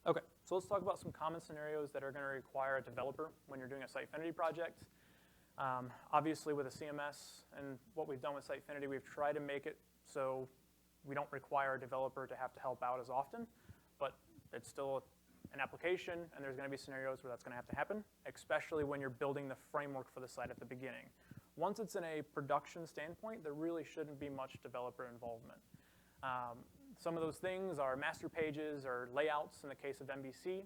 Okay, so let's talk about some common scenarios that are going to require a developer when you're doing a Sitefinity project. Obviously, with a CMS and what we've done with Sitefinity, we've tried to make it so we don't require a developer to have to help out as often, but it's still an application, and there's going to be scenarios where that's going to have to happen, especially when you're building the framework for the site at the beginning. Once it's in a production standpoint, there really shouldn't be much developer involvement. Some of those things are master pages or layouts in the case of MVC.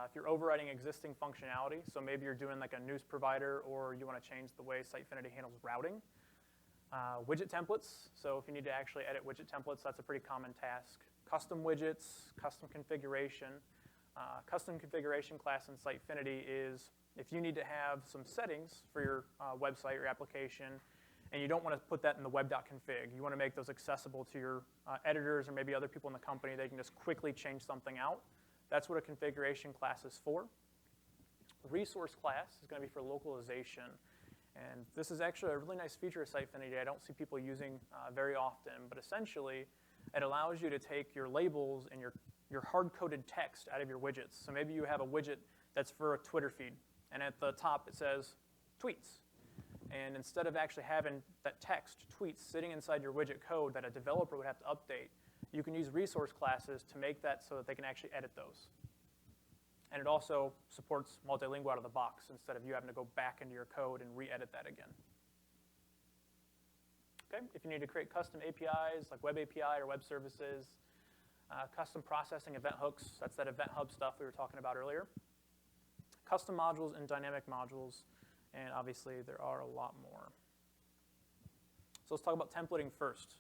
If you're overriding existing functionality, so maybe you're doing like a news provider or you want to change the way Sitefinity handles routing. Widget templates, so if you need to actually edit widget templates, that's a pretty common task. Custom widgets, custom configuration. Custom configuration class in Sitefinity is if you need to have some settings for your website or application, and you don't want to put that in the web.config. You want to make those accessible to your editors or maybe other people in the company. They can just quickly change something out. That's what a configuration class is for. Resource class is going to be for localization. And this is actually a really nice feature of Sitefinity I don't see people using very often. But essentially, it allows you to take your labels and your hard-coded text out of your widgets. So maybe you have a widget that's for a Twitter feed. And at the top, it says tweets. And instead of actually having that text, tweets, sitting inside your widget code that a developer would have to update, you can use resource classes to make that so that they can actually edit those. And it also supports multilingual out of the box instead of you having to go back into your code and re-edit that again. Okay, if you need to create custom APIs like web API or web services, custom processing event hooks, that's that event hub stuff we were talking about earlier. Custom modules and dynamic modules. And obviously, there are a lot more. So let's talk about templating first.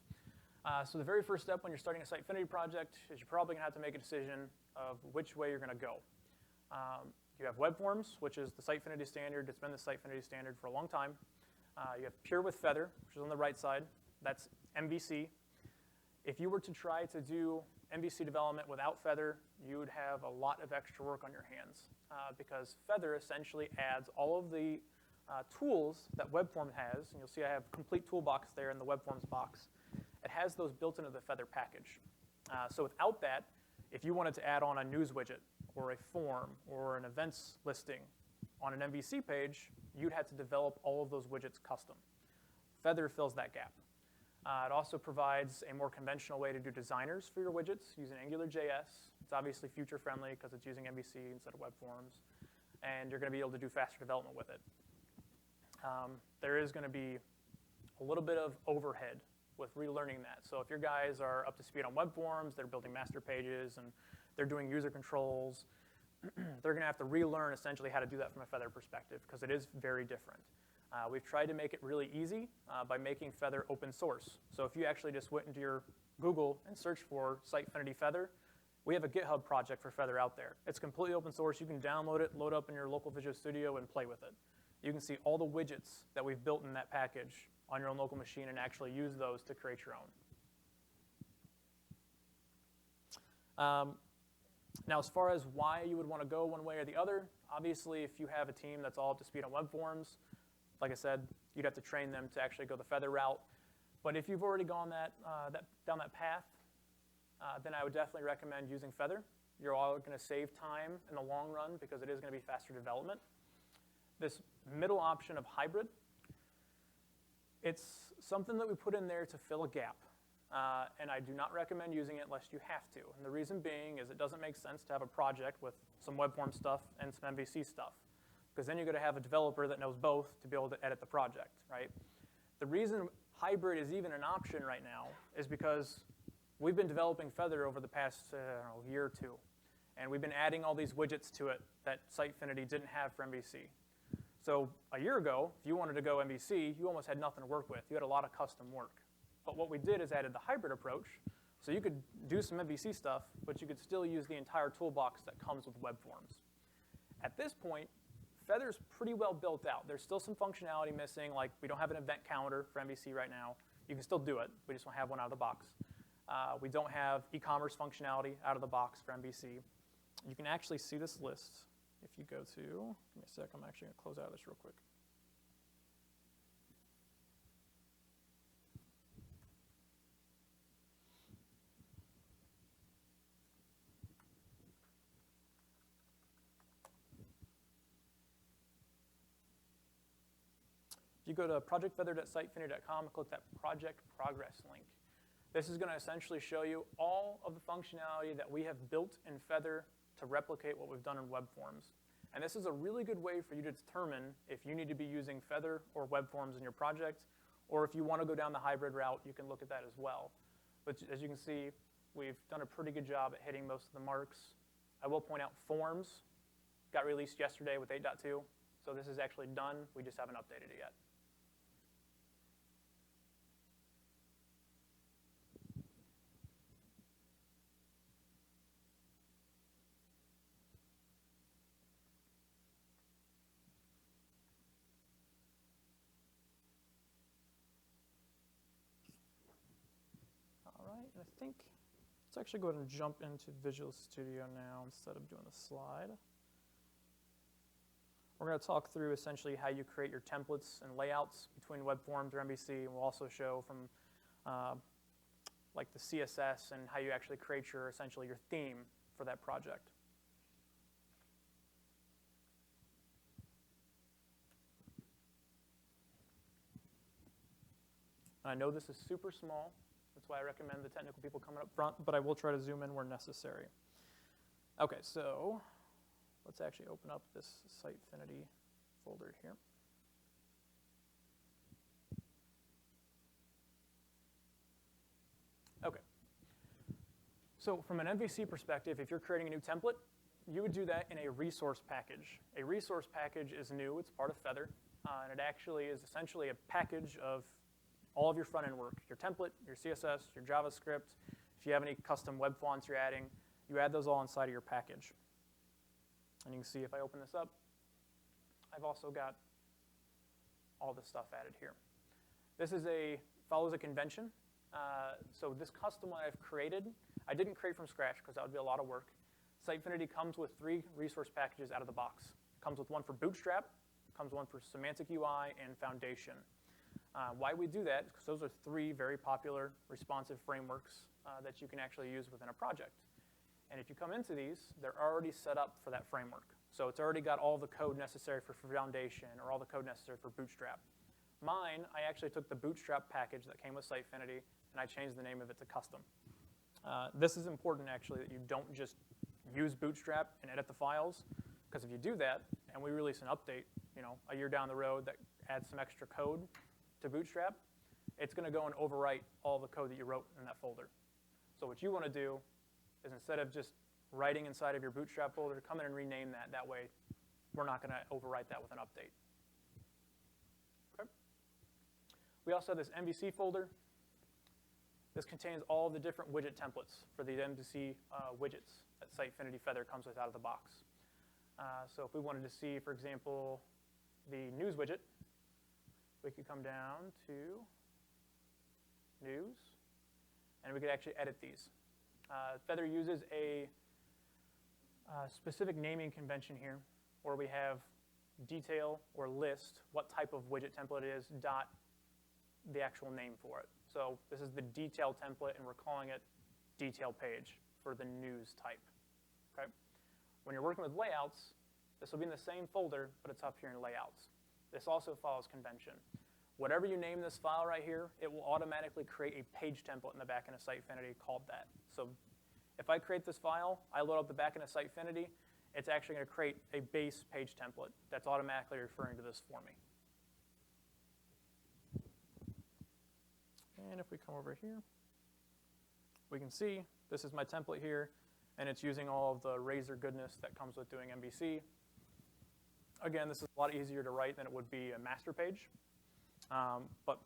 So the very first step when you're starting a Sitefinity project is you're probably going to have to make a decision of which way you're going to go. You have web forms, which is the Sitefinity standard. It's been the Sitefinity standard for a long time. You have Pure with Feather, which is on the right side. That's MVC. If you were to try to do MVC development without Feather, you would have a lot of extra work on your hands because Feather essentially adds all of the tools that WebForms has, and you'll see I have complete toolbox there in the WebForms box. It has those built into the Feather package. So without that, if you wanted to add on a news widget or a form or an events listing on an MVC page, you'd have to develop all of those widgets custom. Feather fills that gap. It also provides a more conventional way to do designers for your widgets using AngularJS. It's obviously future-friendly because it's using MVC instead of WebForms, and you're going to be able to do faster development with it. There is going to be a little bit of overhead with relearning that. So if your guys are up to speed on web forms, they're building master pages, and they're doing user controls, they're going to have to relearn essentially how to do that from a Feather perspective because it is very different. We've tried to make it really easy by making Feather open source. So if you actually just went into your Google and searched for Sitefinity Feather, we have a GitHub project for Feather out there. It's completely open source. You can download it, load up in your local Visual Studio, and play with it. You can see all the widgets that we've built in that package on your own local machine and actually use those to create your own. Now, as far as why you would want to go one way or the other, obviously, if you have a team that's all up to speed on web forms, like I said, you'd have to train them to actually go the Feather route. But if you've already gone down that path, then I would definitely recommend using Feather. You're all going to save time in the long run because it is going to be faster development. This middle option of hybrid, it's something that we put in there to fill a gap. And I do not recommend using it unless you have to. And the reason being is it doesn't make sense to have a project with some web form stuff and some MVC stuff. Because then you're going to have a developer that knows both to be able to edit the project, right? The reason hybrid is even an option right now is because we've been developing Feather over the past year or two. And we've been adding all these widgets to it that Sitefinity didn't have for MVC. So a year ago, if you wanted to go MVC, you almost had nothing to work with. You had a lot of custom work. But what we did is added the hybrid approach. So you could do some MVC stuff, but you could still use the entire toolbox that comes with web forms. At this point, Feather's pretty well built out. There's still some functionality missing, like we don't have an event counter for MVC right now. You can still do it. We just don't have one out of the box. We don't have e-commerce functionality out of the box for MVC. You can actually see this list if you go to, give me a sec, I'm actually going to close out of this real quick. If you go to projectfeather.sitefinity.com and click that project progress link, this is going to essentially show you all of the functionality that we have built in Feather to replicate what we've done in web forms. And this is a really good way for you to determine if you need to be using Feather or web forms in your project, or if you want to go down the hybrid route, you can look at that as well. But as you can see, we've done a pretty good job at hitting most of the marks. I will point out forms got released yesterday with 8.2, so this is actually done. We just haven't updated it yet. And I think, let's actually go ahead and jump into Visual Studio now instead of doing the slide. We're going to talk through essentially how you create your templates and layouts between web forms or MVC, and we'll also show from like the CSS and how you actually create your, essentially your theme for that project. I know this is super small. That's why I recommend the technical people coming up front, but I will try to zoom in where necessary. Okay, so let's actually open up this Sitefinity folder here. Okay. So from an MVC perspective, if you're creating a new template, you would do that in a resource package. A resource package is new. It's part of Feather, and it actually is essentially a package of all of your front-end work, your template, your CSS, your JavaScript. If you have any custom web fonts you're adding, you add those all inside of your package. And you can see if I open this up, I've also got all this stuff added here. This is follows a convention. So this custom one I've created, I didn't create from scratch because that would be a lot of work. Sitefinity comes with 3 resource packages out of the box. It comes with one for Bootstrap, comes with one for Semantic UI, and Foundation. Why we do that is because those are 3 very popular responsive frameworks that you can actually use within a project. And if you come into these, they're already set up for that framework. So it's already got all the code necessary for Foundation or all the code necessary for Bootstrap. Mine, I actually took the Bootstrap package that came with Sitefinity, and I changed the name of it to Custom. This is important, actually, that you don't just use Bootstrap and edit the files, because if you do that, and we release an update, a year down the road that adds some extra code to Bootstrap, it's going to go and overwrite all the code that you wrote in that folder. So what you want to do is instead of just writing inside of your Bootstrap folder, come in and rename that. That way, we're not going to overwrite that with an update. Okay. We also have this MVC folder. This contains all the different widget templates for the MVC widgets that Sitefinity Feather comes with out of the box. So if we wanted to see, for example, the news widget, we could come down to news, and we could actually edit these. Feather uses a specific naming convention here, where we have detail or list what type of widget template it is, dot the actual name for it. So this is the detail template, and we're calling it detail page for the news type. Okay? When you're working with layouts, this will be in the same folder, but it's up here in layouts. This also follows convention. Whatever you name this file right here, it will automatically create a page template in the backend of Sitefinity called that. So if I create this file, I load up the backend of Sitefinity, it's actually going to create a base page template that's automatically referring to this for me. And if we come over here, we can see this is my template here, and it's using all of the razor goodness that comes with doing MVC. Again, this is a lot easier to write than it would be a master page. But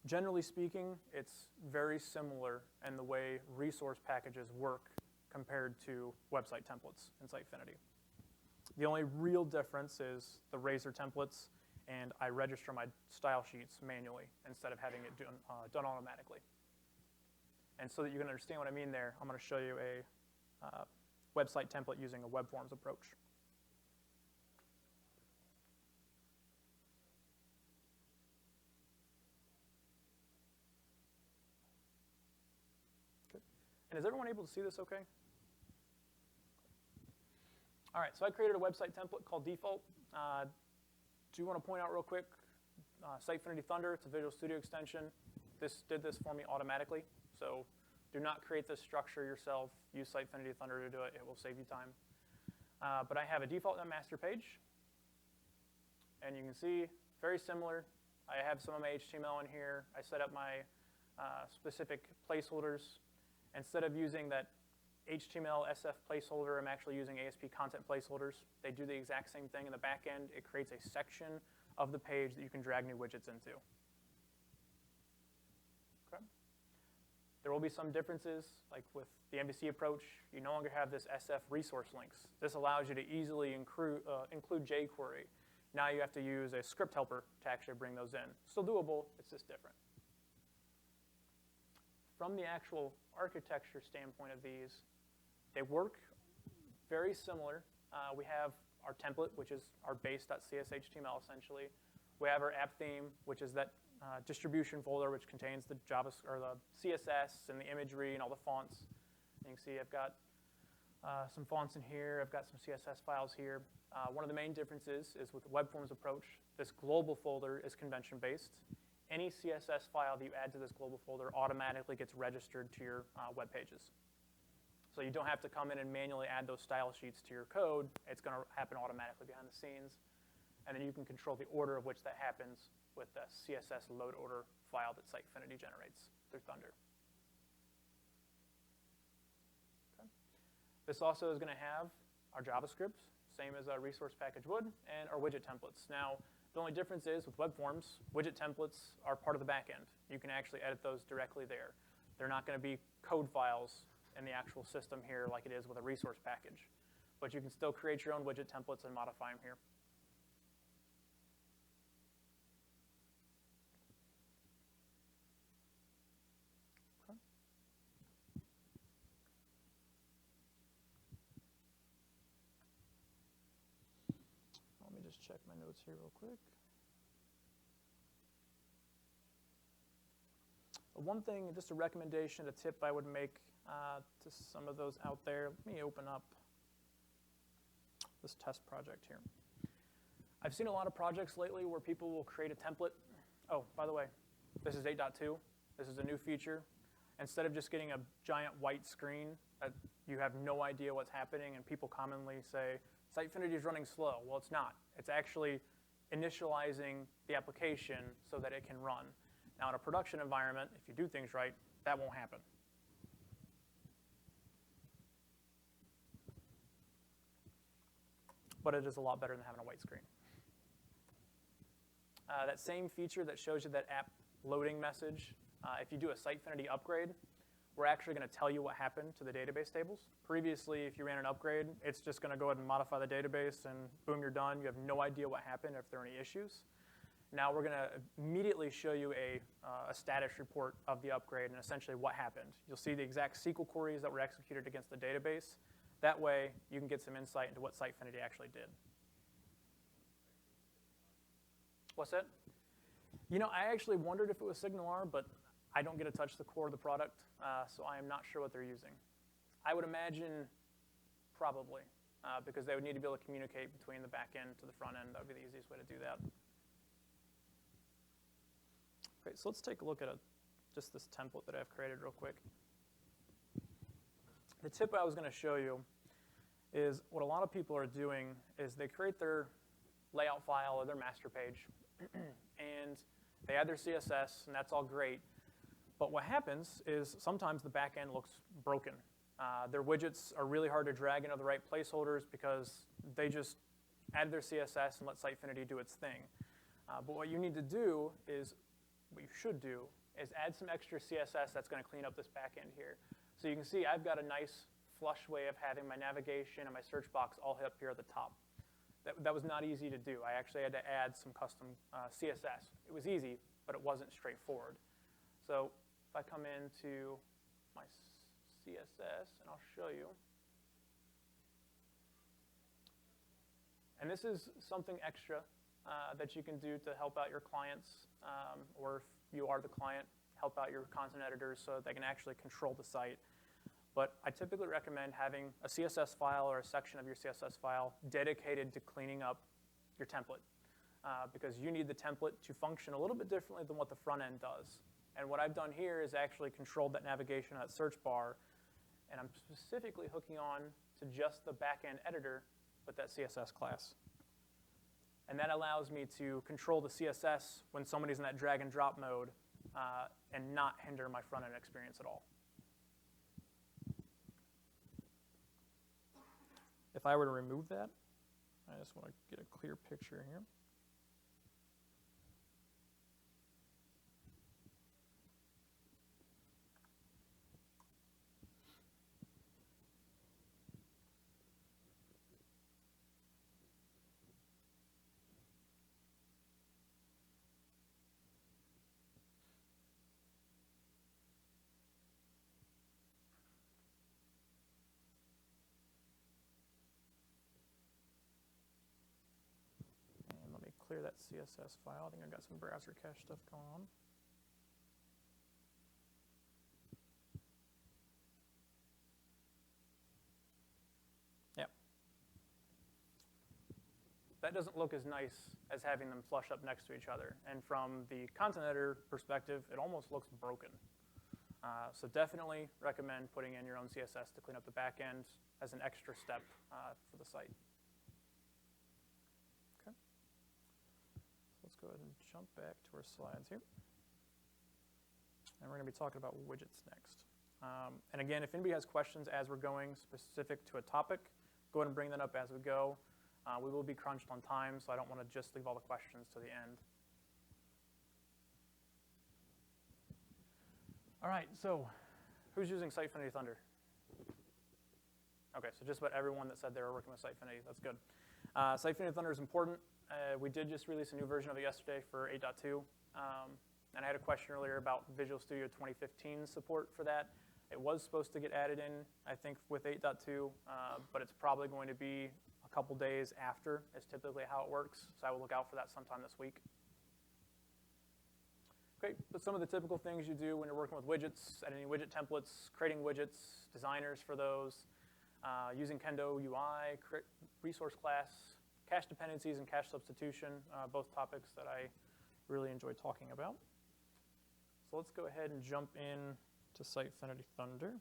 generally speaking, it's very similar in the way resource packages work compared to website templates in Sitefinity. The only real difference is the razor templates, and I register my style sheets manually instead of having it done automatically. And so that you can understand what I mean there, I'm going to show you a website template using a web forms approach. And is everyone able to see this okay? All right, so I created a website template called default. Do want to point out real quick, Sitefinity Thunder, it's a Visual Studio extension. This did this for me automatically, so do not create this structure yourself. Use Sitefinity Thunder to do it. It will save you time. But I have a default master page, and you can see, very similar. I have some of my HTML in here. I set up my specific placeholders. Instead of using that HTML SF placeholder, I'm actually using ASP content placeholders. They do the exact same thing in the back end. It creates a section of the page that you can drag new widgets into. Okay. There will be some differences, like with the MVC approach. You no longer have this SF resource links. This allows you to easily include jQuery. Now you have to use a script helper to actually bring those in. Still doable, it's just different. From the actual architecture standpoint of these, they work very similar. We have our template, which is our base.cshtml essentially. We have our app theme, which is that distribution folder, which contains the or the CSS and the imagery and all the fonts. And you can see I've got some fonts in here. I've got some CSS files here. One of the main differences is with the web forms approach, this global folder is convention-based. Any CSS file that you add to this global folder automatically gets registered to your web pages. So you don't have to come in and manually add those style sheets to your code. It's going to happen automatically behind the scenes. And then you can control the order of which that happens with the CSS load order file that Sitefinity generates through Thunder. Okay. This also is going to have our JavaScript, same as our resource package would, and our widget templates. Now, the only difference is with web forms, widget templates are part of the back end. You can actually edit those directly there. They're not going to be code files in the actual system here like it is with a resource package. But you can still create your own widget templates and modify them here. Okay. Let me just check my notes here real quick. One thing, just a recommendation, a tip I would make to some of those out there. Let me open up this test project here. I've seen a lot of projects lately where people will create a template. Oh, by the way, this is 8.2. This is a new feature. Instead of just getting a giant white screen that you have no idea what's happening, and people commonly say, Sitefinity is running slow. Well, it's not. It's actually initializing the application so that it can run. Now, in a production environment, if you do things right, that won't happen. But it is a lot better than having a white screen. That same feature that shows you that app loading message, if you do a Sitefinity upgrade, we're actually going to tell you what happened to the database tables. Previously, if you ran an upgrade, it's just going to go ahead and modify the database, and boom, you're done. You have no idea what happened or if there are any issues. Now we're going to immediately show you a status report of the upgrade and essentially what happened. You'll see the exact SQL queries that were executed against the database. That way, you can get some insight into what Sitefinity actually did. What's that? You know, I actually wondered if it was SignalR, but I don't get to touch the core of the product, so I am not sure what they're using. I would imagine probably, because they would need to be able to communicate between the back end to the front end. That would be the easiest way to do that. Okay, so let's take a look at just this template that I've created real quick. The tip I was going to show you is what a lot of people are doing is they create their layout file or their master page, and they add their CSS, and that's all great. But what happens is sometimes the back end looks broken. Their widgets are really hard to drag into the right placeholders because they just add their CSS and let Sitefinity do its thing. But what you need to do is, what you should do, is add some extra CSS that's going to clean up this back end here. So you can see I've got a nice flush way of having my navigation and my search box all up here at the top. That was not easy to do. I actually had to add some custom CSS. It was easy, but it wasn't straightforward. So if I come into my CSS, and I'll show you. And this is something extra that you can do to help out your clients, or if you are the client, help out your content editors so that they can actually control the site. But I typically recommend having a CSS file or a section of your CSS file dedicated to cleaning up your template. because you need the template to function a little bit differently than what the front end does. And what I've done here is actually controlled that navigation on that search bar, and I'm specifically hooking on to just the back-end editor with that CSS class. And that allows me to control the CSS when somebody's in that drag and drop mode and not hinder my front-end experience at all. If I were to remove that, I just want to get a clear picture here. Clear that CSS file. I think I got some browser cache stuff going on. Yeah. That doesn't look as nice as having them flush up next to each other. And from the content editor perspective, it almost looks broken. So definitely recommend putting in your own CSS to clean up the back end as an extra step for the site. Let's go ahead and jump back to our slides here. And we're going to be talking about widgets next. And again, if anybody has questions as we're going specific to a topic, go ahead and bring that up as we go. We will be crunched on time, so I don't want to just leave all the questions to the end. All right, so who's using Sitefinity Thunder? OK, so just about everyone that said they were working with Sitefinity. That's good. Sitefinity Thunder is important. We did just release a new version of it yesterday for 8.2. And I had a question earlier about Visual Studio 2015 support for that. It was supposed to get added in, I think, with 8.2, but it's probably going to be a couple days after is typically how it works. So I will look out for that sometime this week. Okay, but some of the typical things you do when you're working with widgets, editing widget templates, creating widgets, designers for those, using Kendo UI, resource class, cache dependencies, and cache substitution, both topics that I really enjoy talking about. So let's go ahead and jump in to Sitefinity Thunder.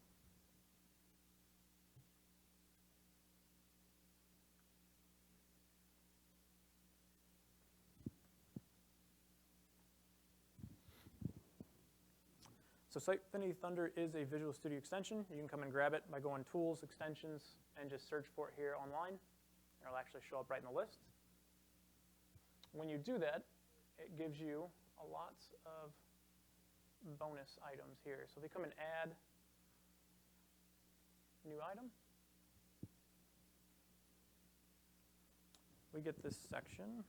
So Sitefinity Thunder is a Visual Studio extension. You can come and grab it by going Tools, Extensions, and just search for it here online. It'll actually show up right in the list. When you do that, it gives you a lot of bonus items here. So if you come and add new item, we get this section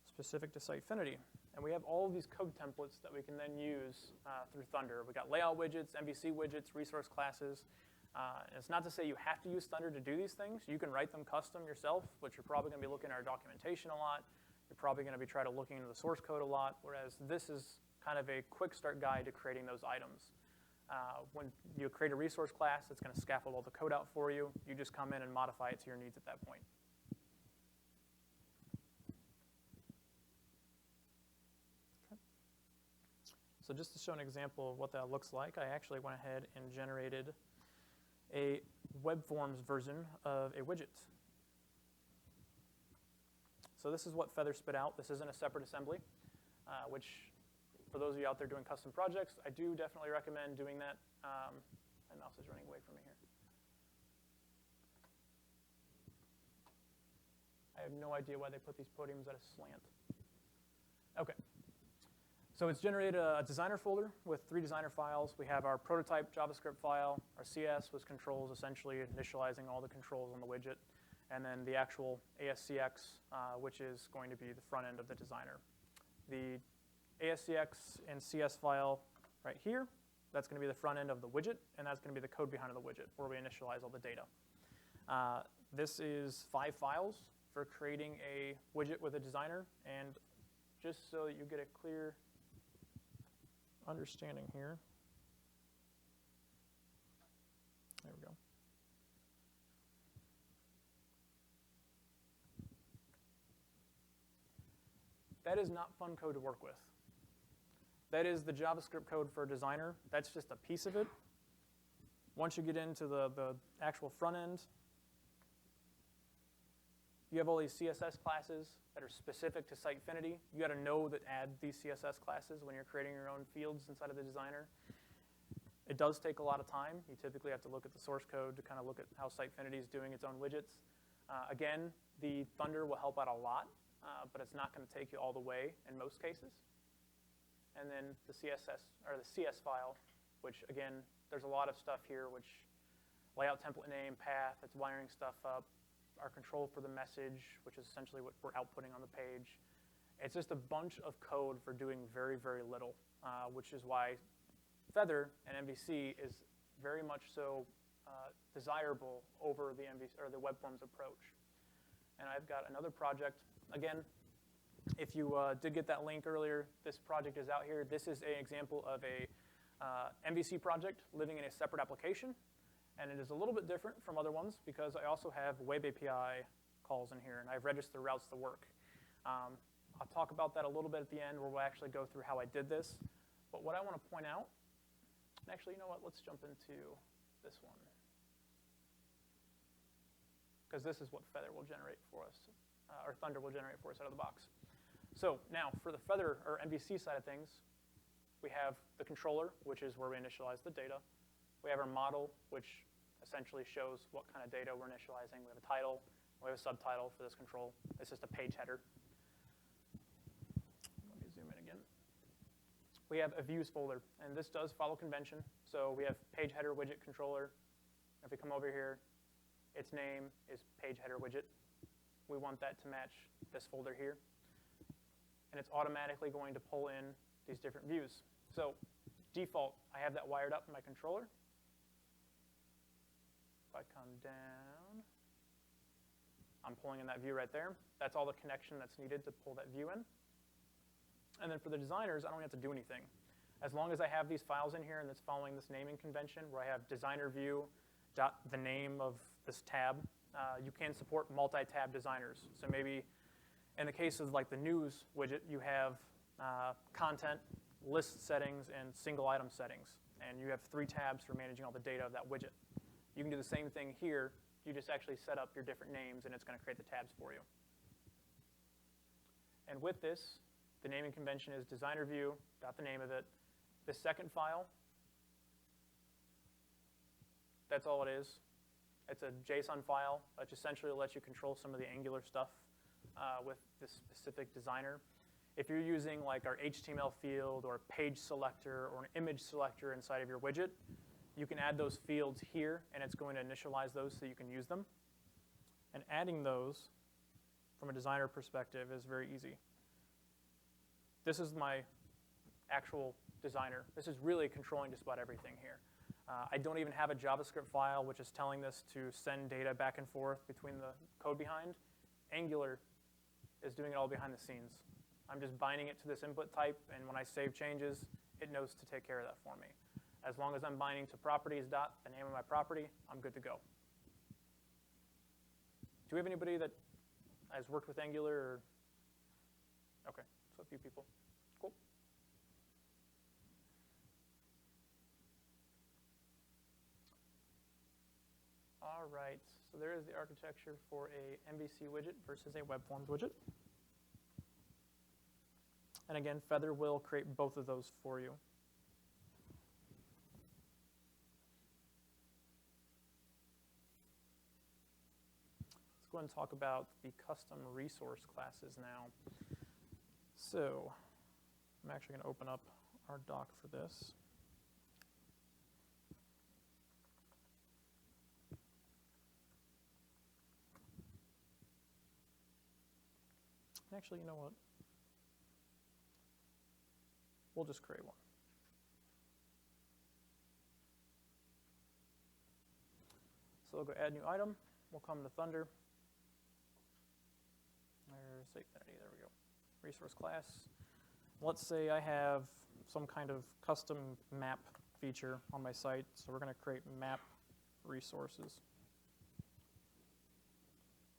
specific to Sitefinity. And we have all of these code templates that we can then use through Thunder. We got layout widgets, MVC widgets, resource classes. And it's not to say you have to use Thunder to do these things. You can write them custom yourself, but you're probably going to be looking at our documentation a lot. You're probably going to be trying to looking into the source code a lot, whereas this is kind of a quick start guide to creating those items. When you create a resource class, it's going to scaffold all the code out for you. You just come in and modify it to your needs at that point. So just to show an example of what that looks like, I actually went ahead and generated a web forms version of a widget. So this is what Feather spit out. This isn't a separate assembly, which for those of you out there doing custom projects, I do definitely recommend doing that. My mouse is running away from me here. I have no idea why they put these podiums at a slant. OK. So it's generated a designer folder with 3 designer files. We have our prototype JavaScript file, our CS with controls, essentially initializing all the controls on the widget, and then the actual ASCX, which is going to be the front end of the designer. The ASCX and CS file right here, that's going to be the front end of the widget, and that's going to be the code behind the widget, where we initialize all the data. This is 5 files for creating a widget with a designer, and just so that you get a clear understanding here. There we go. that is not fun code to work with. That is the JavaScript code for a designer. That's just a piece of it. Once you get into the actual front end, you have all these CSS classes that are specific to Sitefinity. You got to know that add these CSS classes when you're creating your own fields inside of the designer. It does take a lot of time. You typically have to look at the source code to kind of look at how Sitefinity is doing its own widgets. Again, the Thunder will help out a lot, but it's not going to take you all the way in most cases. And then the CSS, or the CS file, which again, there's a lot of stuff here, which layout template name, path, it's wiring stuff up, our control for the message, which is essentially what we're outputting on the page. It's just a bunch of code for doing very, very little, which is why Feather and MVC is very much so desirable over the MVC or the web forms approach. And I've got another project. Again, if you did get that link earlier, this project is out here. This is an example of a MVC project living in a separate application. And it is a little bit different from other ones because I also have web API calls in here, and I've registered routes to work. I'll talk about that a little bit at the end where we'll actually go through how I did this. But what I want to point out, actually, you know what? Let's jump into this one. Because this is what Feather will generate for us, or Thunder will generate for us out of the box. So now for the Feather or MVC side of things, we have the controller, which is where we initialize the data. We have our model, which essentially shows what kind of data we're initializing. We have a title. We have a subtitle for this control. It's just a page header. Let me zoom in again. We have a views folder, and this does follow convention. So we have page header widget controller. If we come over here, its name is page header widget. We want that to match this folder here. And it's automatically going to pull in these different views. So default, I have that wired up in my controller. If I come down, I'm pulling in that view right there. That's all the connection that's needed to pull that view in. And then for the designers, I don't have to do anything. As long as I have these files in here and it's following this naming convention where I have designer view dot the name of this tab, you can support multi-tab designers. So maybe in the case of like the news widget, you have content, list settings, and single item settings. And you have 3 tabs for managing all the data of that widget. You can do the same thing here. You just actually set up your different names, and it's going to create the tabs for you. And with this, the naming convention is designer view, got the name of it. The second file, that's all it is. It's a JSON file, which essentially lets you control some of the Angular stuff with this specific designer. If you're using like our HTML field or page selector or an image selector inside of your widget, you can add those fields here, and it's going to initialize those so you can use them. And adding those from a designer perspective is very easy. This is my actual designer. This is really controlling just about everything here. I don't even have a JavaScript file which is telling this to send data back and forth between the code behind. Angular is doing it all behind the scenes. I'm just binding it to this input type, and when I save changes, it knows to take care of that for me. As long as I'm binding to properties dot the name of my property, I'm good to go. Do we have anybody that has worked with Angular? Or? Okay, so a few people. Cool. All right, so there is the architecture for a MVC widget versus a web forms widget. And again, Feather will create both of those for you. Let's go ahead and talk about the custom resource classes now. So I'm actually going to open up our doc for this. Actually, you know what? We'll just create one. So we'll go add new item. We'll come to Thunder. There's Sitefinity, there we go. Resource class. Let's say I have some kind of custom map feature on my site. So we're going to create map resources.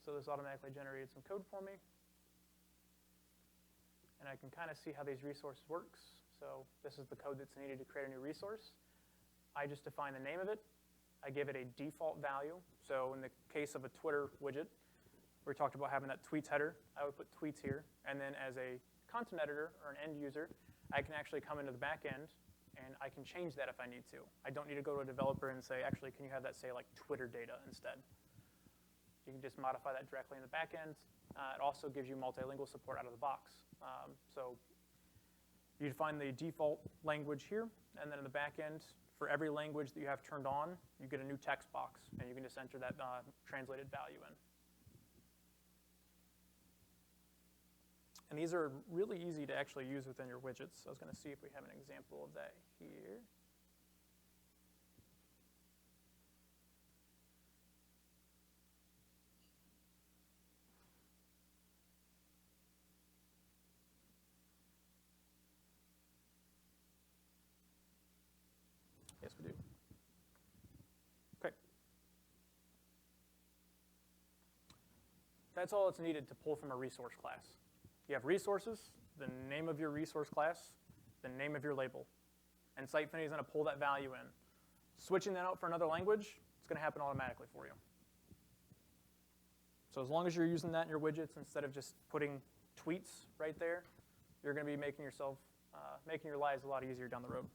So this automatically generated some code for me. and I can kind of see how these resources works. So this is the code that's needed to create a new resource. I just define the name of it. I give it a default value. So in the case of a Twitter widget, we talked about having that tweets header. I would put tweets here. And then as a content editor or an end user, I can actually come into the back end, and I can change that if I need to. I don't need to go to a developer and say, actually, can you have that say like Twitter data instead? You can just modify that directly in the back end. It also gives you multilingual support out of the box. So you define the default language here, and then in the back end, for every language that you have turned on, you get a new text box, and you can just enter that translated value in. And these are really easy to actually use within your widgets. I was going to see if we have an example of that here. Yes, we do. Okay. That's all that's needed to pull from a resource class. You have resources, the name of your resource class, the name of your label. And Sitefinity is going to pull that value in. Switching that out for another language, it's going to happen automatically for you. So as long as you're using that in your widgets instead of just putting tweets right there, you're going to be making your lives a lot easier down the road.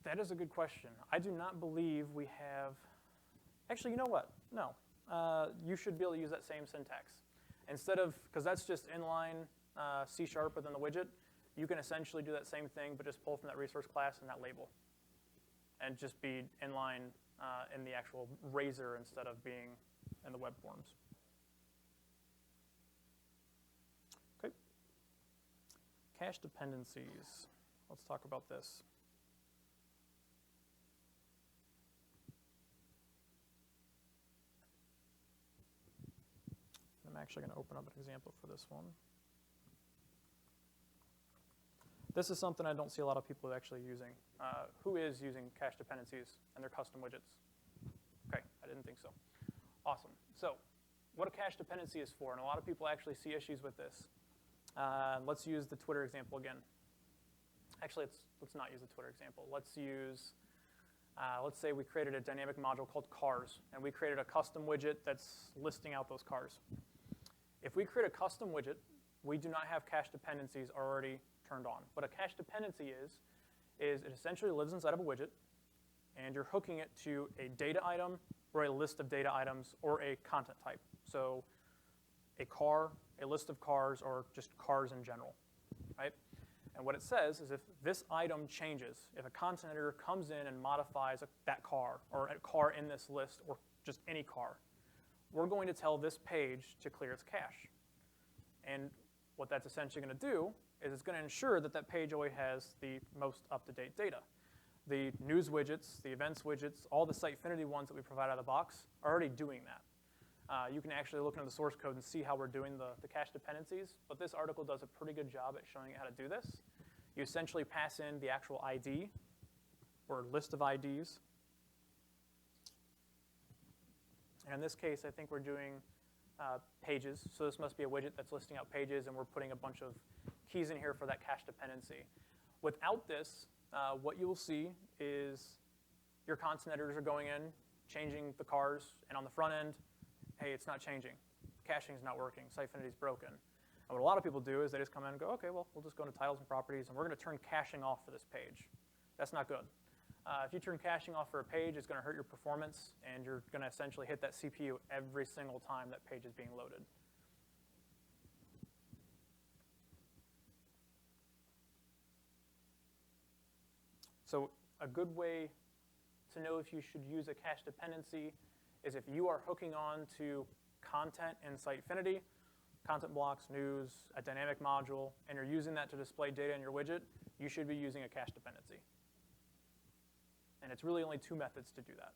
That is a good question. I do not believe we have, actually, you know what? No. You should be able to use that same syntax. Instead of, because that's just inline C# within the widget, you can essentially do that same thing, but just pull from that resource class and that label. And just be inline in the actual Razor instead of being in the web forms. Okay. Cache dependencies. Let's talk about this. I'm actually going to open up an example for this one. This is something I don't see a lot of people actually using. Who is using cache dependencies and their custom widgets? Okay, I didn't think so. Awesome. So what a cache dependency is for, and a lot of people actually see issues with this. Let's use the Twitter example again. Actually, let's not use the Twitter example. Let's use, let's say we created a dynamic module called cars, and we created a custom widget that's listing out those cars. If we create a custom widget, we do not have cache dependencies already turned on. What a cache dependency is it essentially lives inside of a widget, and you're hooking it to a data item or a list of data items or a content type. So a car, a list of cars, or just cars in general, right? And what it says is if this item changes, if a content editor comes in and modifies that car or a car in this list or just any car, we're going to tell this page to clear its cache. And what that's essentially going to do is it's going to ensure that that page always has the most up-to-date data. The news widgets, the events widgets, all the Sitefinity ones that we provide out of the box are already doing that. You can actually look into the source code and see how we're doing the cache dependencies, but this article does a pretty good job at showing you how to do this. You essentially pass in the actual ID or list of IDs. And in this case, I think we're doing pages. So this must be a widget that's listing out pages, and we're putting a bunch of keys in here for that cache dependency. Without this, what you will see is your content editors are going in, changing the cars, and on the front end, hey, it's not changing. Caching is not working. Sitefinity is broken. And what a lot of people do is they just come in and go, okay, well, we'll just go into titles and properties, and we're going to turn caching off for this page. That's not good. If you turn caching off for a page, it's going to hurt your performance, and you're going to essentially hit that CPU every single time that page is being loaded. So a good way to know if you should use a cache dependency is if you are hooking on to content in Sitefinity, content blocks, news, a dynamic module, and you're using that to display data in your widget, you should be using a cache dependency. And it's really only two methods to do that.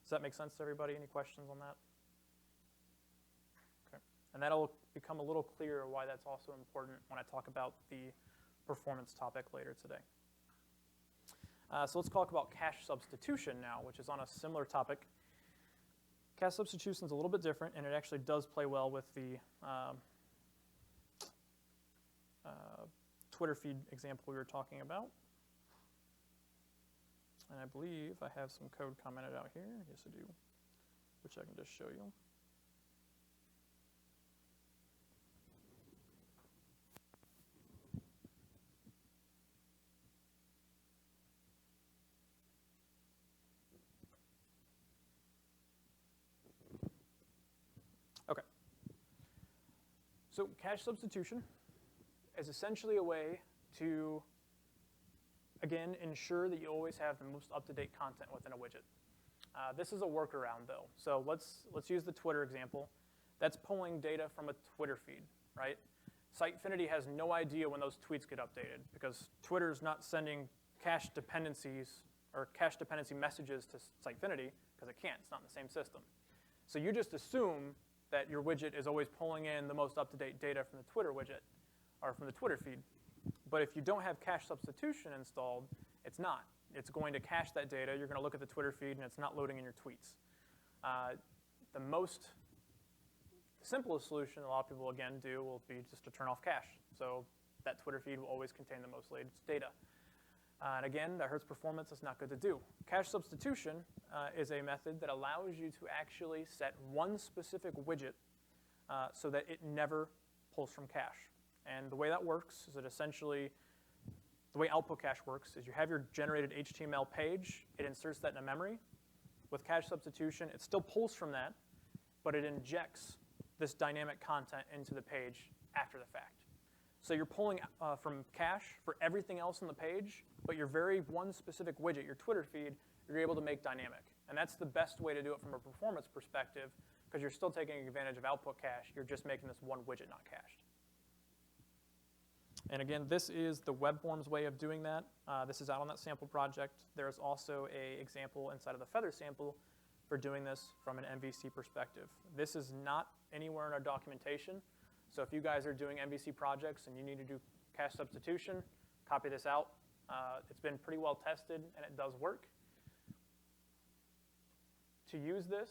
Does that make sense to everybody? Any questions on that? Okay. And that'll become a little clearer why that's also important when I talk about the performance topic later today. So let's talk about cache substitution now, which is on a similar topic. Cache substitution is a little bit different, and it actually does play well with the Twitter feed example we were talking about. And I believe I have some code commented out here. Yes, I do, which I can just show you. Okay. So cache substitution is essentially a way to, again, ensure that you always have the most up-to-date content within a widget. This is a workaround, though. So let's use the Twitter example. That's pulling data from a Twitter feed, right? Sitefinity has no idea when those tweets get updated because Twitter's not sending cache dependencies or cache dependency messages to Sitefinity because it can't. It's not in the same system. So you just assume that your widget is always pulling in the most up-to-date data from the Twitter widget or from the Twitter feed. But if you don't have cache substitution installed, it's not. It's going to cache that data. You're going to look at the Twitter feed, and it's not loading in your tweets. The most simplest solution a lot of people, again, do will be just to turn off cache. So that Twitter feed will always contain the most latest data. And again, that hurts performance. It's not good to do. Cache substitution is a method that allows you to actually set one specific widget so that it never pulls from cache. And the way that works is that essentially, the way output cache works is you have your generated HTML page, it inserts that in a memory. With cache substitution, it still pulls from that, but it injects this dynamic content into the page after the fact. So you're pulling from cache for everything else on the page, but your very one specific widget, your Twitter feed, you're able to make dynamic. And that's the best way to do it from a performance perspective, because you're still taking advantage of output cache. You're just making this one widget not cached. And again, this is the web forms way of doing that. This is out on that sample project. There's also an example inside of the Feather sample for doing this from an MVC perspective. This is not anywhere in our documentation. So if you guys are doing MVC projects and you need to do cache substitution, copy this out. It's been pretty well tested, and it does work. To use this,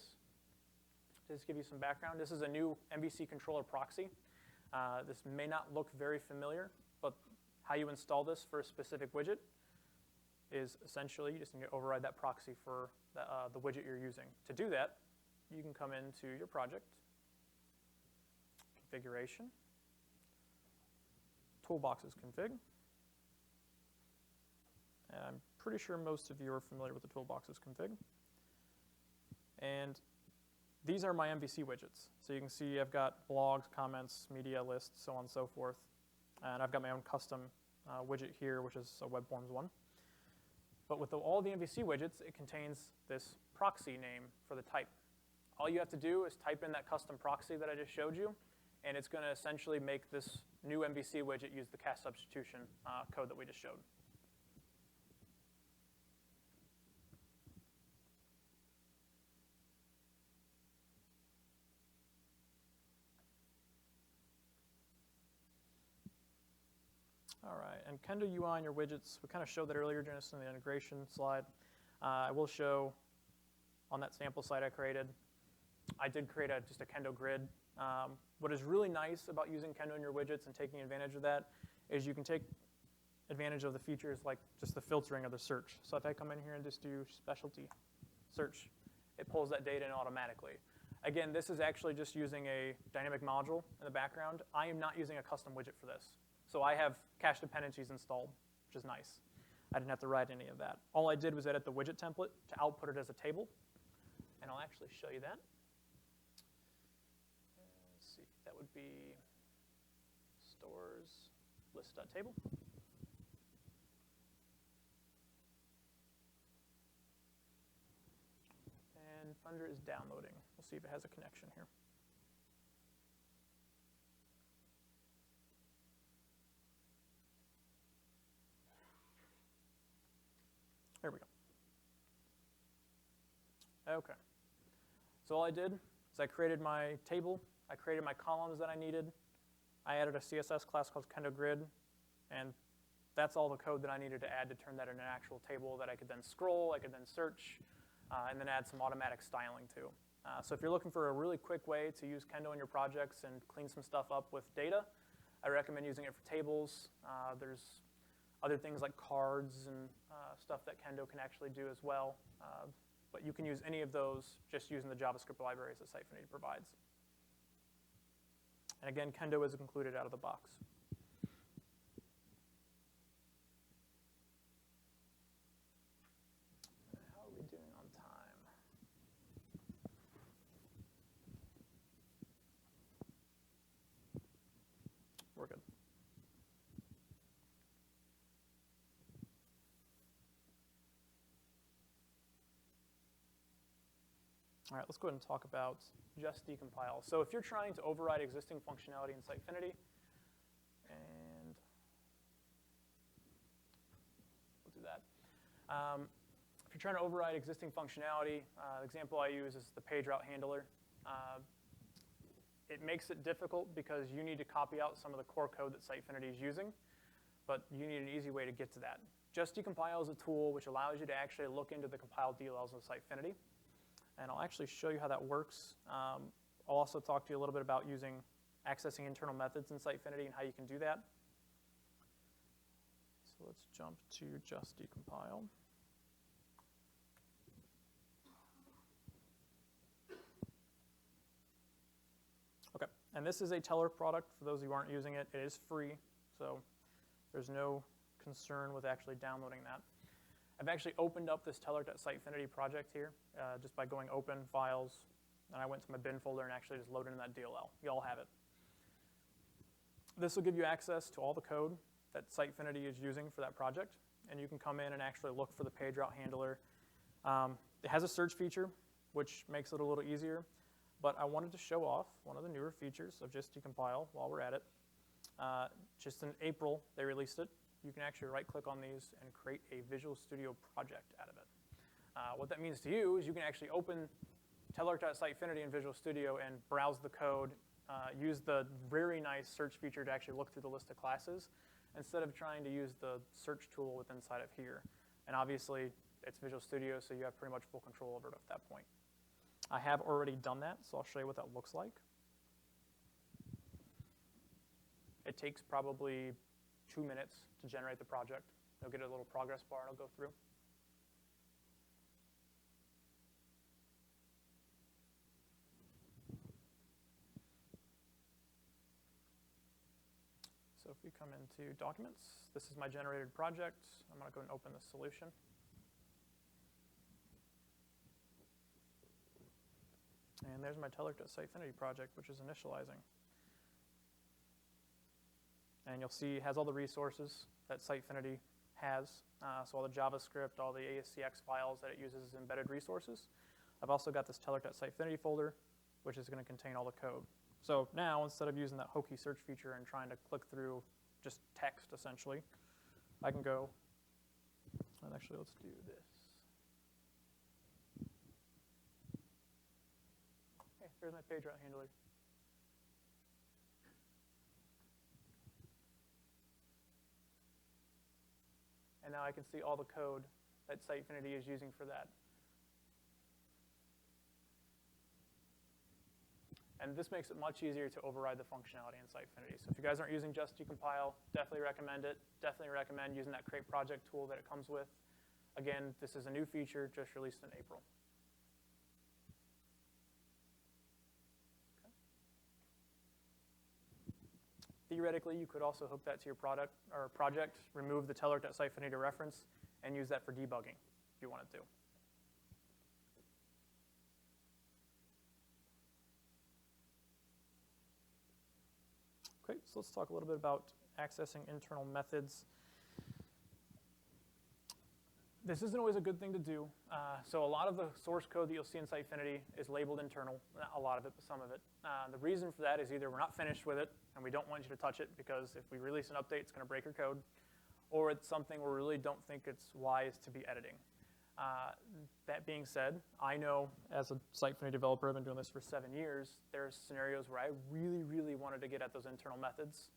to just give you some background, this is a new Mvc Controller Proxy. This may not look very familiar, but how you install this for a specific widget is essentially you just need to override that proxy for the widget you're using. To do that, you can come into your project, configuration, toolboxes config. And I'm pretty sure most of you are familiar with the toolboxes config. And these are my MVC widgets. So you can see I've got blogs, comments, media lists, so on and so forth. And I've got my own custom widget here, which is a web forms one. But with all the MVC widgets, it contains this proxy name for the type. All you have to do is type in that custom proxy that I just showed you, and it's going to essentially make this new MVC widget use the cache substitution code that we just showed. All right, and Kendo UI on your widgets, we kind of showed that earlier just in the integration slide. I will show on that sample site I created. I did create just a Kendo grid. What is really nice about using Kendo in your widgets and taking advantage of that is you can take advantage of the features like just the filtering of the search. So if I come in here and just do specialty search, it pulls that data in automatically. Again, this is actually just using a dynamic module in the background. I am not using a custom widget for this. So I have cache dependencies installed, which is nice. I didn't have to write any of that. All I did was edit the widget template to output it as a table. And I'll actually show you that. Let's see, that would be stores list.table. And Thunder is downloading. We'll see if it has a connection here. There we go. Okay. So all I did is I created my table. I created my columns that I needed. I added a CSS class called Kendo Grid. And that's all the code that I needed to add to turn that into an actual table that I could then scroll, I could then search, and then add some automatic styling to. So if you're looking for a really quick way to use Kendo in your projects and clean some stuff up with data, I recommend using it for tables. There's other things like cards and stuff that Kendo can actually do as well. But you can use any of those just using the JavaScript libraries that Sitefinity provides. And again, Kendo is included out of the box. How are we doing on time? We're good. All right, let's go ahead and talk about just decompile. So if you're trying to override existing functionality in Sitefinity, and we'll do that. If you're trying to override existing functionality, the example I use is the page route handler. It makes it difficult because you need to copy out some of the core code that Sitefinity is using, but you need an easy way to get to that. Just decompile is a tool which allows you to actually look into the compiled DLLs of Sitefinity. And I'll actually show you how that works. I'll also talk to you a little bit about accessing internal methods in Sitefinity and how you can do that. So let's jump to just decompile. Okay, and this is a Teller product. For those who aren't using it, it is free, so there's no concern with actually downloading that. I've actually opened up this teller.sitefinity project here just by going open files, and I went to my bin folder and actually just loaded in that DLL. You all have it. This will give you access to all the code that Sitefinity is using for that project, and you can come in and actually look for the page route handler. It has a search feature, which makes it a little easier, but I wanted to show off one of the newer features of just decompile while we're at it. Just in April, they released it. You can actually right-click on these and create a Visual Studio project out of it. What that means to you is you can actually open teller.sitefinity in Visual Studio and browse the code, use the very nice search feature to actually look through the list of classes instead of trying to use the search tool within inside of here. And obviously, it's Visual Studio, so you have pretty much full control over it at that point. I have already done that, so I'll show you what that looks like. It takes probably 2 minutes to generate the project. You'll get a little progress bar and I'll go through. So if we come into Documents, this is my generated project. I'm going to go and open the solution. And there's my teller.sitefinity project, which is initializing. And you'll see it has all the resources that Sitefinity has. So all the JavaScript, all the ASCX files that it uses as embedded resources. I've also got this teller.sitefinity folder, which is going to contain all the code. So now, instead of using that hokey search feature and trying to click through just text, essentially, I can go, and actually let's do this. Okay, there's my page route handler. And now I can see all the code that Sitefinity is using for that. And this makes it much easier to override the functionality in Sitefinity. So if you guys aren't using just decompile, definitely recommend it. Definitely recommend using that create project tool that it comes with. Again, this is a new feature just released in April. Theoretically, you could also hook that to your product or project, remove the teller.sitefinity reference, and use that for debugging if you wanted to. Okay, so let's talk a little bit about accessing internal methods. This isn't always a good thing to do. So a lot of the source code that you'll see in Sitefinity is labeled internal. Not a lot of it, but some of it. The reason for that is either we're not finished with it, and we don't want you to touch it because if we release an update, it's going to break your code, or it's something where we really don't think it's wise to be editing. That being said, I know as a Sitefinity developer, I've been doing this for 7 years, there's scenarios where I really, really wanted to get at those internal methods.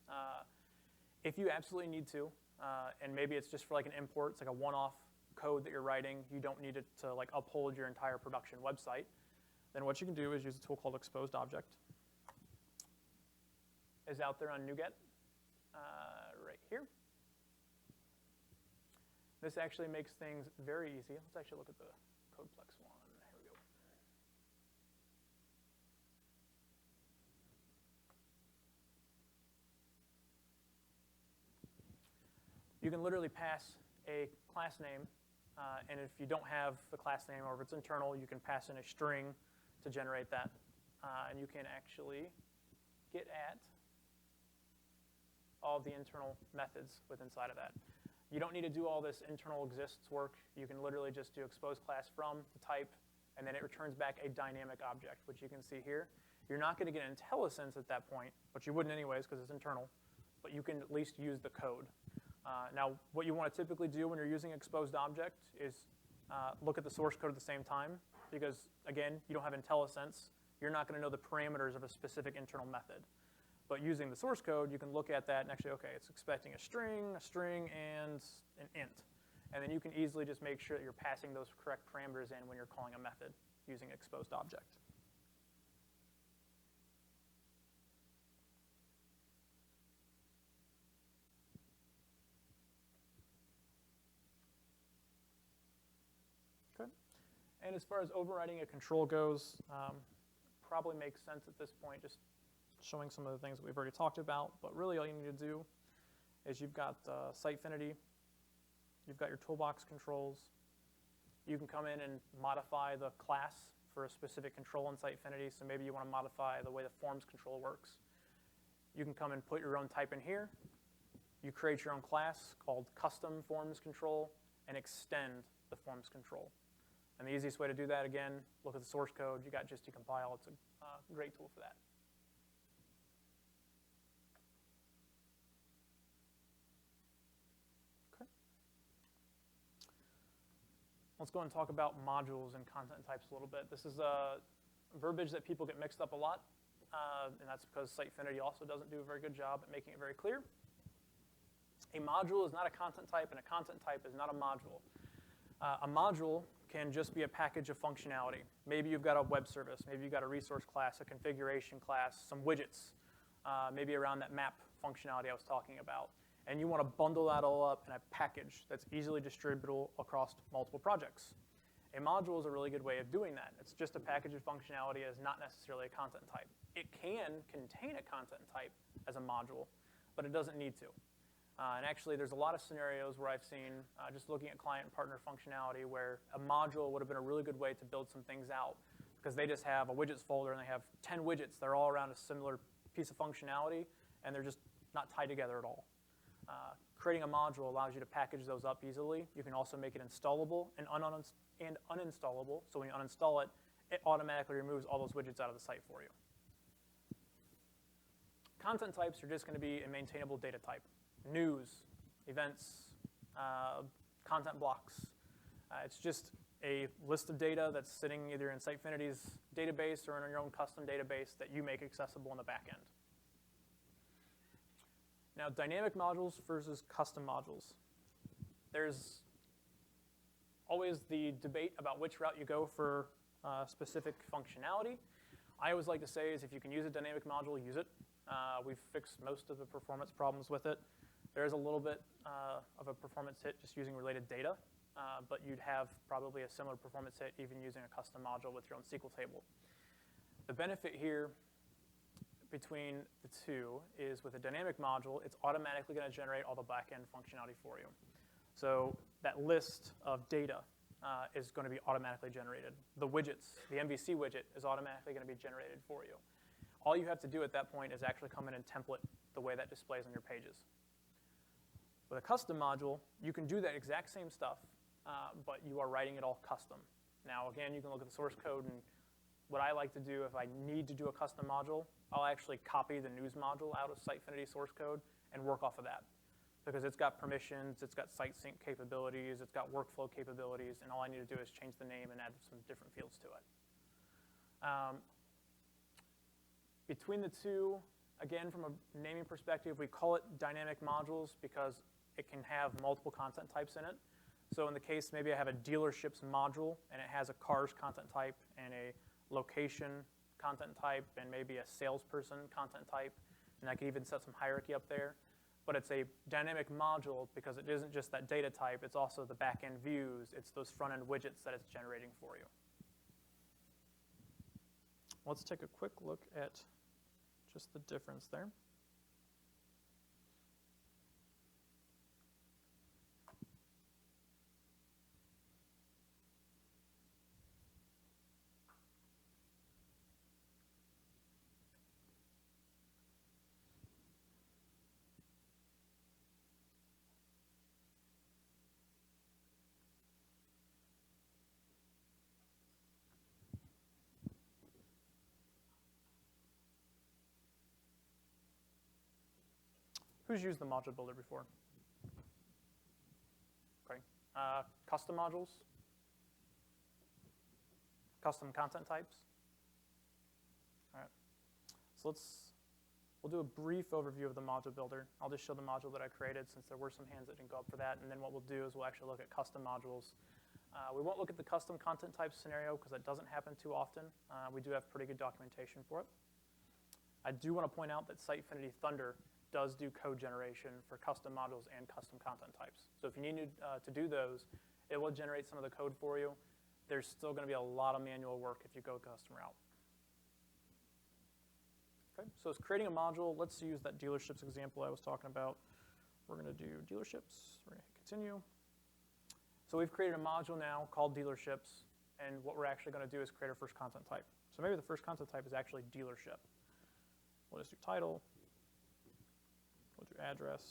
If you absolutely need to, and maybe it's just for like an import. It's like a one-off code that you're writing. You don't need it to like uphold your entire production website. Then what you can do is use a tool called Exposed Object. It's out there on NuGet, right here. This actually makes things very easy. Let's actually look at the Codeplex one. Here we go. You can literally pass a class name, and if you don't have the class name or if it's internal, you can pass in a string to generate that. And you can actually get at all the internal methods within inside of that. You don't need to do all this internal exists work. You can literally just do expose class from, the type, and then it returns back a dynamic object, which you can see here. You're not going to get IntelliSense at that point, but you wouldn't anyways because it's internal, but you can at least use the code. Now, what you want to typically do when you're using exposed object is look at the source code at the same time, because again, you don't have IntelliSense. You're not going to know the parameters of a specific internal method. But using the source code, you can look at that and actually, okay, it's expecting a string, and an int. And then you can easily just make sure that you're passing those correct parameters in when you're calling a method using exposed object. Okay. And as far as overriding a control goes, probably makes sense at this point, just showing some of the things that we've already talked about. But really all you need to do is you've got Sitefinity, you've got your toolbox controls. You can come in and modify the class for a specific control in Sitefinity. So maybe you want to modify the way the forms control works. You can come and put your own type in here. You create your own class called custom forms control and extend the forms control. And the easiest way to do that, again, look at the source code. You got just Decompile. It's a great tool for that. Okay. Let's go and talk about modules and content types a little bit. This is a verbiage that people get mixed up a lot, and that's because Sitefinity also doesn't do a very good job at making it very clear. A module is not a content type, and a content type is not a module. A module can just be a package of functionality. Maybe you've got a web service, maybe you've got a resource class, a configuration class, some widgets, maybe around that map functionality I was talking about. And you want to bundle that all up in a package that's easily distributable across multiple projects. A module is a really good way of doing that. It's just a package of functionality as not necessarily a content type. It can contain a content type as a module, but it doesn't need to. And actually, there's a lot of scenarios where I've seen, just looking at client and partner functionality, where a module would have been a really good way to build some things out, because they just have a widgets folder and they have 10 widgets that are all around a similar piece of functionality, and they're just not tied together at all. Creating a module allows you to package those up easily. You can also make it installable and uninstallable, so when you uninstall it, it automatically removes all those widgets out of the site for you. Content types are just going to be a maintainable data type. News, events, content blocks. It's just a list of data that's sitting either in Sitefinity's database or in your own custom database that you make accessible in the back end. Now, dynamic modules versus custom modules. There's always the debate about which route you go for specific functionality. I always like to say is if you can use a dynamic module, use it. We've fixed most of the performance problems with it. There's a little bit of a performance hit just using related data, but you'd have probably a similar performance hit even using a custom module with your own SQL table. The benefit here between the two is with a dynamic module, it's automatically going to generate all the back-end functionality for you. So that list of data is going to be automatically generated. The widgets, the MVC widget, is automatically going to be generated for you. All you have to do at that point is actually come in and template the way that displays on your pages. With a custom module, you can do that exact same stuff, but you are writing it all custom. Now, again, you can look at the source code, and what I like to do if I need to do a custom module, I'll actually copy the news module out of Sitefinity source code and work off of that, because it's got permissions, it's got site sync capabilities, it's got workflow capabilities, and all I need to do is change the name and add some different fields to it. Between the two, again, from a naming perspective, we call it dynamic modules because it can have multiple content types in it. So in the case, maybe I have a dealerships module, and it has a cars content type and a location content type and maybe a salesperson content type, and I can even set some hierarchy up there. But it's a dynamic module because it isn't just that data type, it's also the back-end views, it's those front-end widgets that it's generating for you. Let's take a quick look at just the difference there. Who's used the module builder before? Okay. Custom modules? Custom content types? All right. So we'll do a brief overview of the module builder. I'll just show the module that I created since there were some hands that didn't go up for that. And then what we'll do is we'll actually look at custom modules. We won't look at the custom content type scenario because that doesn't happen too often. We do have pretty good documentation for it. I do want to point out that Sitefinity Thunder does do code generation for custom modules and custom content types. So if you need to do those, it will generate some of the code for you. There's still going to be a lot of manual work if you go custom route. Okay, so it's creating a module. Let's use that dealerships example I was talking about. We're going to do dealerships. We're going to hit continue. So we've created a module now called dealerships, and what we're actually going to do is create our first content type. So maybe the first content type is actually dealership. We'll just do title. We'll do address.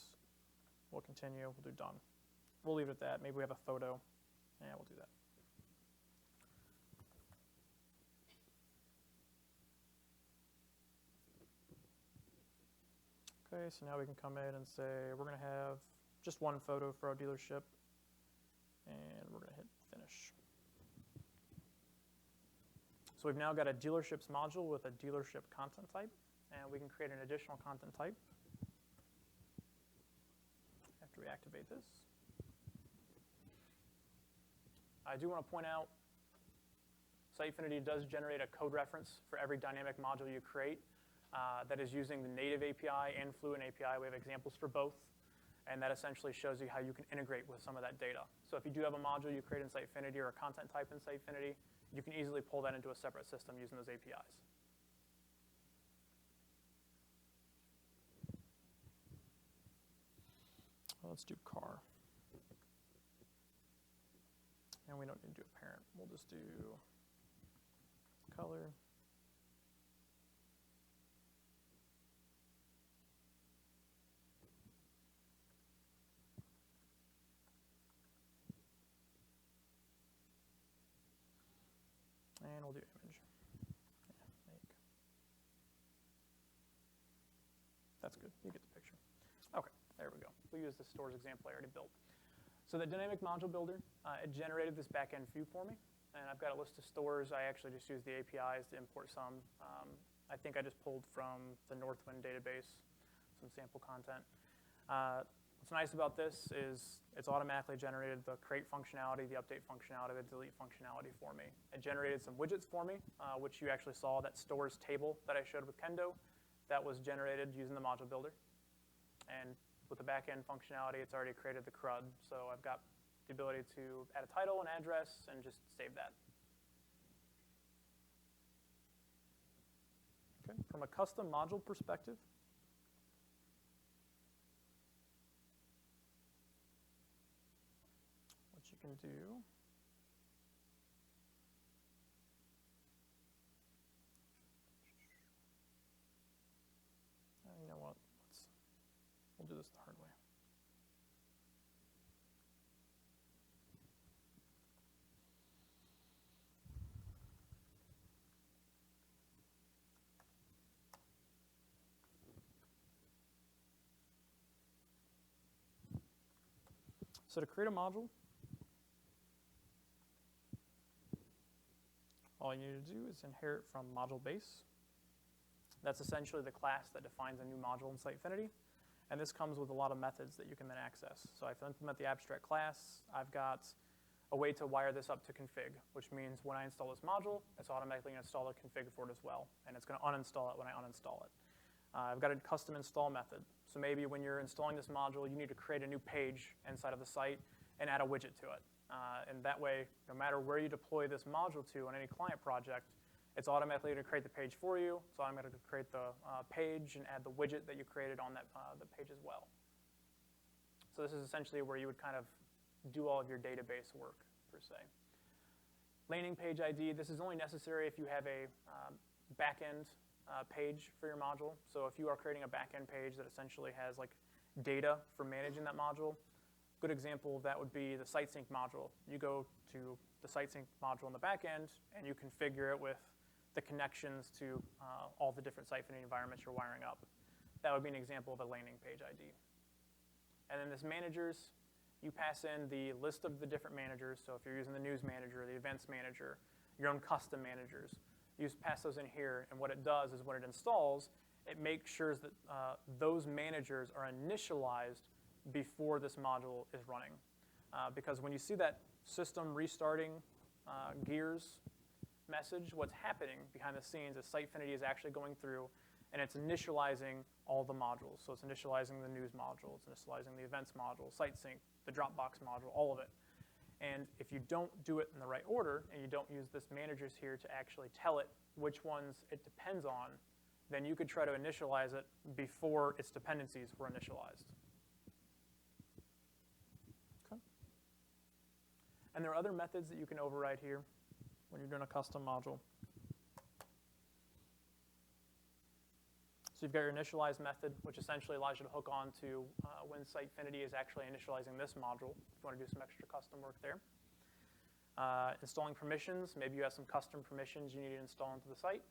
We'll continue. We'll do done. We'll leave it at that. Maybe we have a photo. Yeah, we'll do that. Okay, so now we can come in and say we're going to have just one photo for our dealership, and we're going to hit finish. So we've now got a dealerships module with a dealership content type, and we can create an additional content type after we activate this. I do want to point out Sitefinity does generate a code reference for every dynamic module you create that is using the native API and Fluent API. We have examples for both, and that essentially shows you how you can integrate with some of that data. So if you do have a module you create in Sitefinity or a content type in Sitefinity, you can easily pull that into a separate system using those APIs. Let's do car. And we don't need to do a parent. We'll just do color. And we'll do image. Yeah, make. That's good. You get the picture. Okay, there we go. We'll use the stores example I already built. So the dynamic module builder, it generated this back-end view for me. And I've got a list of stores. I actually just used the APIs to import some. I think I just pulled from the Northwind database some sample content. What's nice about this is it's automatically generated the create functionality, the update functionality, the delete functionality for me. It generated some widgets for me, which you actually saw, that stores table that I showed with Kendo. That was generated using the module builder. And with the back-end functionality, it's already created the CRUD. So I've got the ability to add a title, an address, and just save that. Okay. From a custom module perspective, what you can do you know what? We'll do this the hard way. So to create a module, all you need to do is inherit from module base. That's essentially the class that defines a new module in Sitefinity. And this comes with a lot of methods that you can then access. So if I implement the abstract class, I've got a way to wire this up to config, which means when I install this module, it's automatically going to install a config for it as well, and it's going to uninstall it when I uninstall it. I've got a custom install method. So maybe when you're installing this module, you need to create a new page inside of the site and add a widget to it. And that way, no matter where you deploy this module to on any client project, it's automatically going to create the page for you. It's automatically going to create the page and add the widget that you created on that the page as well. So this is essentially where you would kind of do all of your database work, per se. Landing page ID, this is only necessary if you have a backend page for your module. So if you are creating a backend page that essentially has like data for managing that module, good example of that would be the SiteSync module. You go to the SiteSync module in the backend, and you configure it with the connections to all the different Sitefinity environments you're wiring up. That would be an example of a landing page ID. And then this managers, you pass in the list of the different managers. So if you're using the news manager, the events manager, your own custom managers, you just pass those in here. And what it does is when it installs, it makes sure that those managers are initialized before this module is running. Because when you see that system restarting gears message, what's happening behind the scenes is Sitefinity is actually going through and it's initializing all the modules. So it's initializing the news module, it's initializing the events module, SiteSync, the Dropbox module, all of it. And if you don't do it in the right order and you don't use this managers here to actually tell it which ones it depends on, then you could try to initialize it before its dependencies were initialized. Okay. And there are other methods that you can override here when you're doing a custom module. So you've got your initialize method, which essentially allows you to hook on to when Sitefinity is actually initializing this module, if you want to do some extra custom work there. Installing permissions, maybe you have some custom permissions you need to install into the site.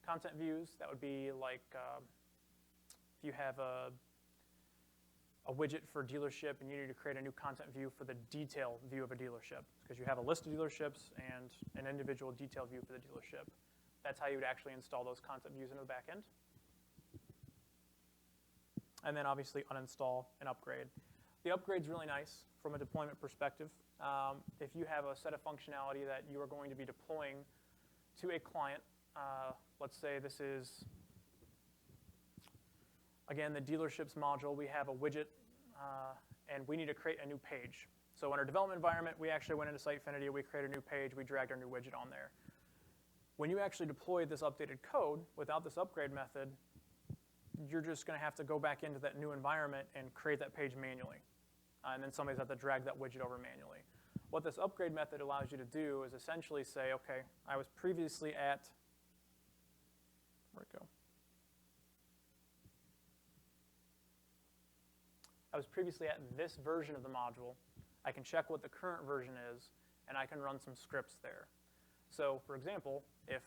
Content views, that would be like if you have a widget for dealership and you need to create a new content view for the detail view of a dealership, because you have a list of dealerships and an individual detail view for the dealership. That's how you would actually install those content views into the back end. And then obviously uninstall and upgrade. The upgrade's really nice from a deployment perspective. If you have a set of functionality that you are going to be deploying to a client, let's say this is, again, the dealerships module. We have a widget, and we need to create a new page. So in our development environment, we actually went into Sitefinity, we created a new page, we dragged our new widget on there. When you actually deploy this updated code without this upgrade method, you're just going to have to go back into that new environment and create that page manually. And then somebody's have to drag that widget over manually. What this upgrade method allows you to do is essentially say, okay, I was previously at, where'd it go? I was previously at this version of the module. I can check what the current version is, and I can run some scripts there. So, for example, if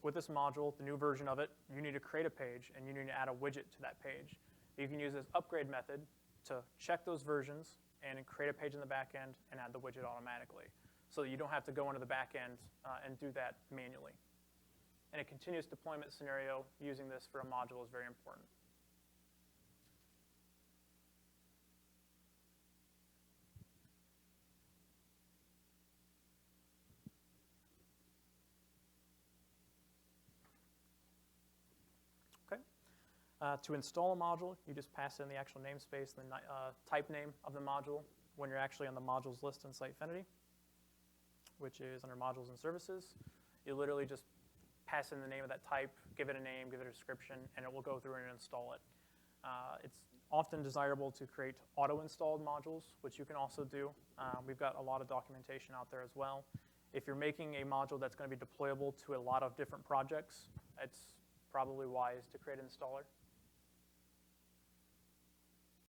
with this module, the new version of it, you need to create a page, and you need to add a widget to that page. You can use this upgrade method to check those versions and create a page in the back end and add the widget automatically, so that you don't have to go into the back end and do that manually. And a continuous deployment scenario using this for a module is very important. To install a module, you just pass in the actual namespace and the type name of the module when you're actually on the modules list in Sitefinity, which is under modules and services. You literally just pass in the name of that type, give it a name, give it a description, and it will go through and install it. It's often desirable to create auto-installed modules, which you can also do. We've got a lot of documentation out there as well. If you're making a module that's going to be deployable to a lot of different projects, it's probably wise to create an installer.